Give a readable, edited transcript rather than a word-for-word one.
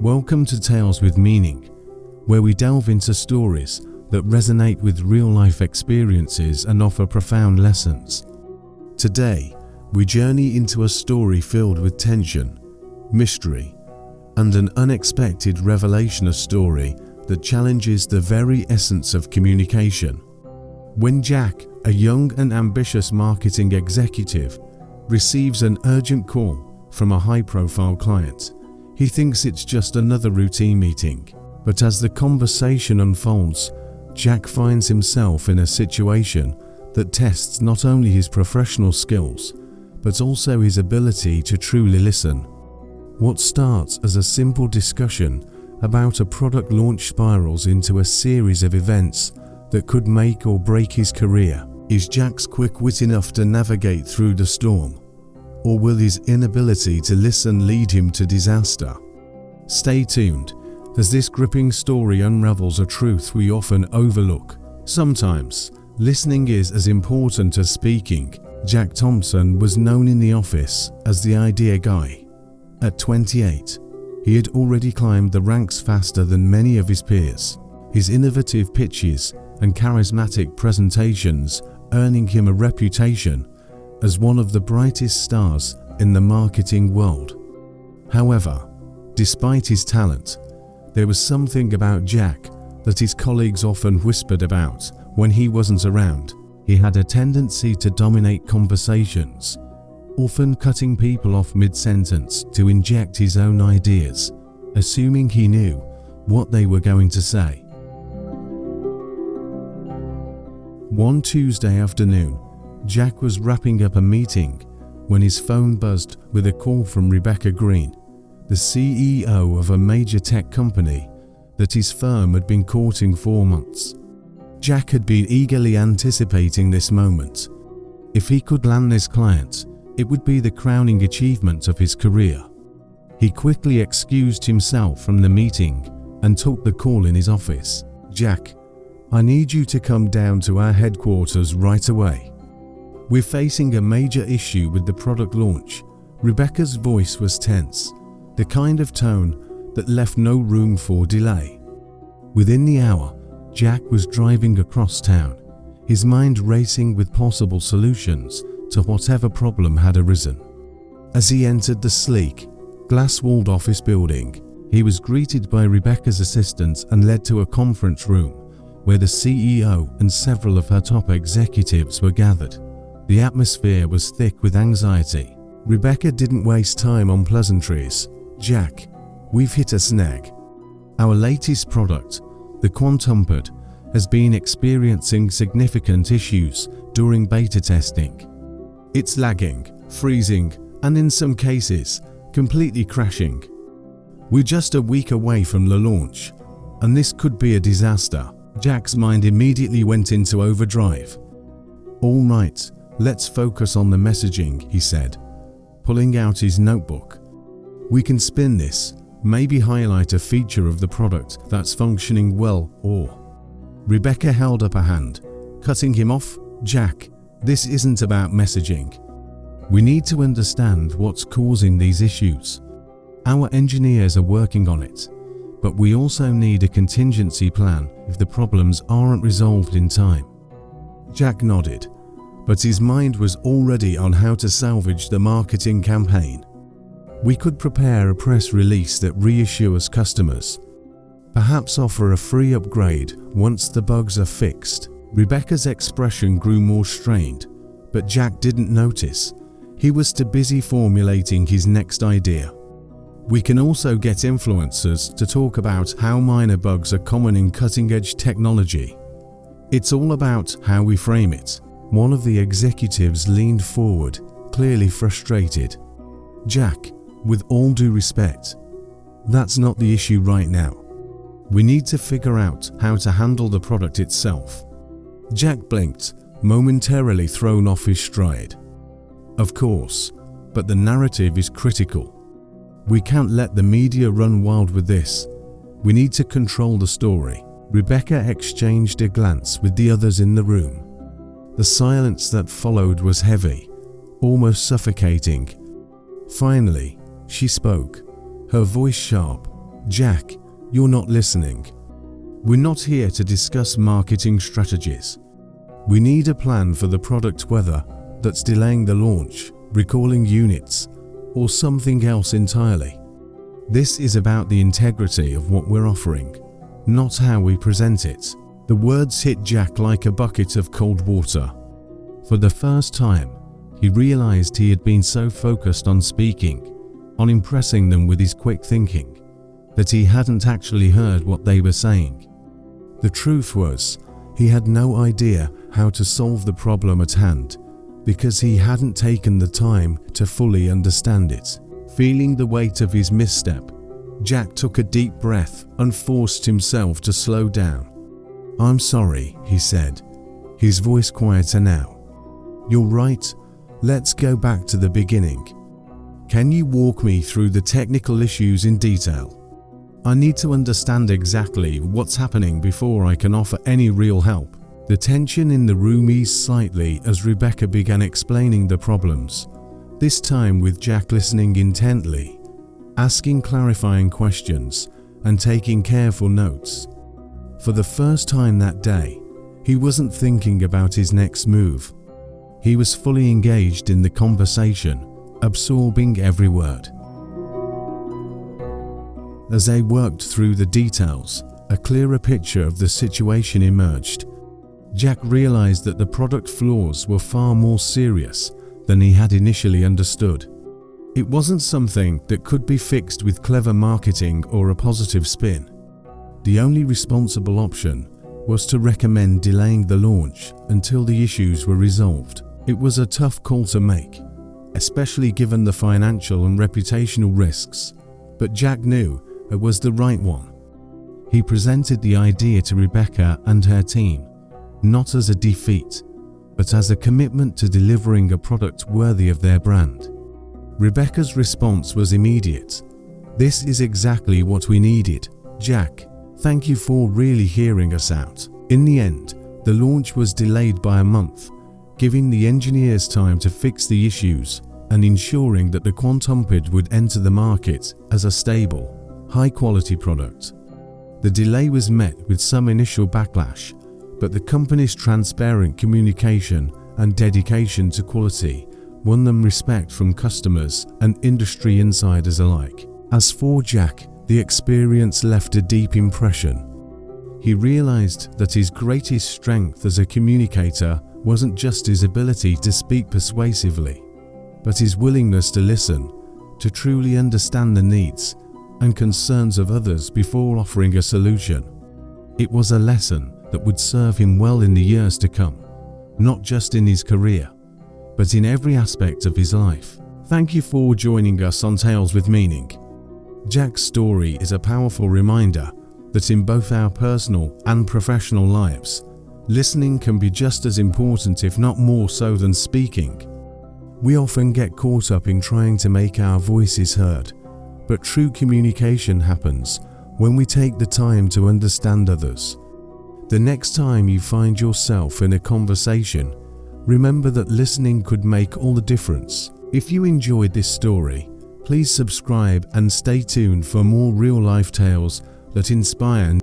Welcome to Tales with Meaning, where we delve into stories that resonate with real-life experiences and offer profound lessons. Today, we journey into a story filled with tension, mystery, and an unexpected revelation, a story that challenges the very essence of communication. When Jack, a young and ambitious marketing executive, receives an urgent call from a high-profile client, he thinks it's just another routine meeting. But as the conversation unfolds, Jack finds himself in a situation that tests not only his professional skills, but also his ability to truly listen. What starts as a simple discussion about a product launch spirals into a series of events that could make or break his career. Is Jack's quick wit enough to navigate through the storm? Or will his inability to listen lead him to disaster? Stay tuned, as this gripping story unravels a truth we often overlook. Sometimes, listening is as important as speaking. Jack Thompson was known in the office as the idea guy. At 28, he had already climbed the ranks faster than many of his peers, his innovative pitches and charismatic presentations earning him a reputation as one of the brightest stars in the marketing world. However, despite his talent, there was something about Jack that his colleagues often whispered about when he wasn't around. He had a tendency to dominate conversations, often cutting people off mid-sentence to inject his own ideas, assuming he knew what they were going to say. One Tuesday afternoon, Jack was wrapping up a meeting when his phone buzzed with a call from Rebecca Green, the CEO of a major tech company that his firm had been courting for months. Jack had been eagerly anticipating this moment. If he could land this client, it would be the crowning achievement of his career. He quickly excused himself from the meeting and took the call in his office. "Jack, I need you to come down to our headquarters right away. We're facing a major issue with the product launch." Rebecca's voice was tense, the kind of tone that left no room for delay. Within the hour, Jack was driving across town, his mind racing with possible solutions to whatever problem had arisen. As he entered the sleek, glass-walled office building, he was greeted by Rebecca's assistant and led to a conference room where the CEO and several of her top executives were gathered. The atmosphere was thick with anxiety. Rebecca didn't waste time on pleasantries. "Jack, we've hit a snag. Our latest product, the Quantum Pad, has been experiencing significant issues during beta testing. It's lagging, freezing, and in some cases, completely crashing. We're just a week away from the launch, and this could be a disaster." Jack's mind immediately went into overdrive. "All right, let's focus on the messaging," he said, pulling out his notebook. "We can spin this, maybe highlight a feature of the product that's functioning well, or..." Rebecca held up a hand, cutting him off. "Jack, this isn't about messaging. We need to understand what's causing these issues. Our engineers are working on it, but we also need a contingency plan if the problems aren't resolved in time." Jack nodded, but his mind was already on how to salvage the marketing campaign. "We could prepare a press release that reassures customers. Perhaps offer a free upgrade once the bugs are fixed." Rebecca's expression grew more strained, but Jack didn't notice. He was too busy formulating his next idea. "We can also get influencers to talk about how minor bugs are common in cutting-edge technology. It's all about how we frame it." One of the executives leaned forward, clearly frustrated. "Jack, with all due respect, that's not the issue right now. We need to figure out how to handle the product itself." Jack blinked, momentarily thrown off his stride. "Of course, but the narrative is critical. We can't let the media run wild with this. We need to control the story." Rebecca exchanged a glance with the others in the room. The silence that followed was heavy, almost suffocating. Finally, she spoke, her voice sharp, "Jack, you're not listening. We're not here to discuss marketing strategies. We need a plan for the product, whether that's delaying the launch, recalling units, or something else entirely. This is about the integrity of what we're offering, not how we present it." The words hit Jack like a bucket of cold water. For the first time, he realized he had been so focused on speaking, on impressing them with his quick thinking, that he hadn't actually heard what they were saying. The truth was, he had no idea how to solve the problem at hand because he hadn't taken the time to fully understand it. Feeling the weight of his misstep, Jack took a deep breath and forced himself to slow down. "I'm sorry," he said, his voice quieter now. "You're right. Let's go back to the beginning. Can you walk me through the technical issues in detail? I need to understand exactly what's happening before I can offer any real help." The tension in the room eased slightly as Rebecca began explaining the problems, this time with Jack listening intently, asking clarifying questions and taking careful notes. For the first time that day, he wasn't thinking about his next move. He was fully engaged in the conversation, absorbing every word. As they worked through the details, a clearer picture of the situation emerged. Jack realized that the product flaws were far more serious than he had initially understood. It wasn't something that could be fixed with clever marketing or a positive spin. The only responsible option was to recommend delaying the launch until the issues were resolved. It was a tough call to make, especially given the financial and reputational risks, but Jack knew it was the right one. He presented the idea to Rebecca and her team, not as a defeat, but as a commitment to delivering a product worthy of their brand. Rebecca's response was immediate. "This is exactly what we needed, Jack. Thank you for really hearing us out." In the end, the launch was delayed by a month, giving the engineers time to fix the issues and ensuring that the QuantumPod would enter the market as a stable, high-quality product. The delay was met with some initial backlash, but the company's transparent communication and dedication to quality won them respect from customers and industry insiders alike. As for Jack, the experience left a deep impression. He realized that his greatest strength as a communicator wasn't just his ability to speak persuasively, but his willingness to listen, to truly understand the needs and concerns of others before offering a solution. It was a lesson that would serve him well in the years to come, not just in his career, but in every aspect of his life. Thank you for joining us on Tales with Meaning. Jack's story is a powerful reminder that in both our personal and professional lives, listening can be just as important, if not more so, than speaking. We often get caught up in trying to make our voices heard, but true communication happens when we take the time to understand others. The next time you find yourself in a conversation, remember that listening could make all the difference. If you enjoyed this story, please subscribe and stay tuned for more real-life tales that inspire.